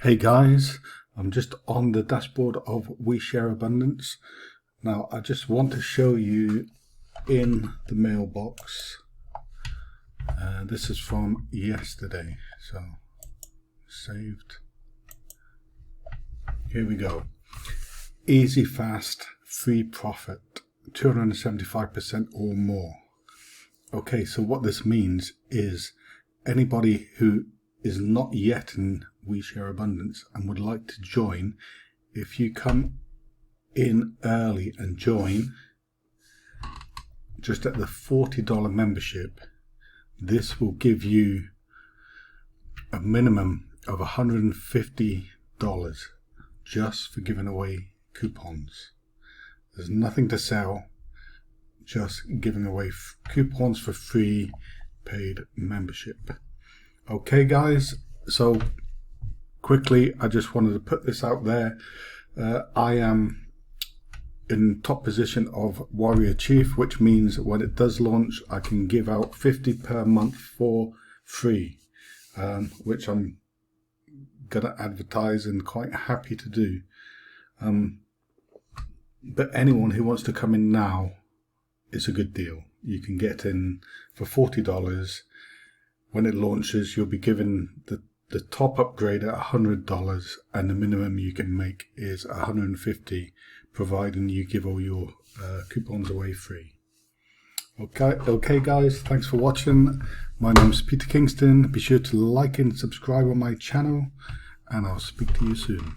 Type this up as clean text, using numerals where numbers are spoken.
Hey guys, I'm just on the dashboard of We Share Abundance. Now I just want to show you in the mailbox. This is from yesterday, so saved. Here we go. Easy, fast, free profit, 275% or more. Okay, so what this means is anybody who is not yet in We Share Abundance and would like to join, if you come in early and join just at the $40 membership, this will give you a minimum of $150 just for giving away coupons. There's nothing to sell, just giving away coupons for free paid membership. Okay guys, so quickly I just wanted to put this out there. I am in top position of Warrior Chief, which means when it does launch I can give out 50 per month for free, which I'm gonna advertise and quite happy to do. But anyone who wants to come in now, it's a good deal. You can get in for $40. When it launches, you'll be given the top upgrade at $100, and the minimum you can make is $150, providing you give all your coupons away free. Okay guys, thanks for watching. My name's Peter Kingston. Be sure to like and subscribe on my channel, and I'll speak to you soon.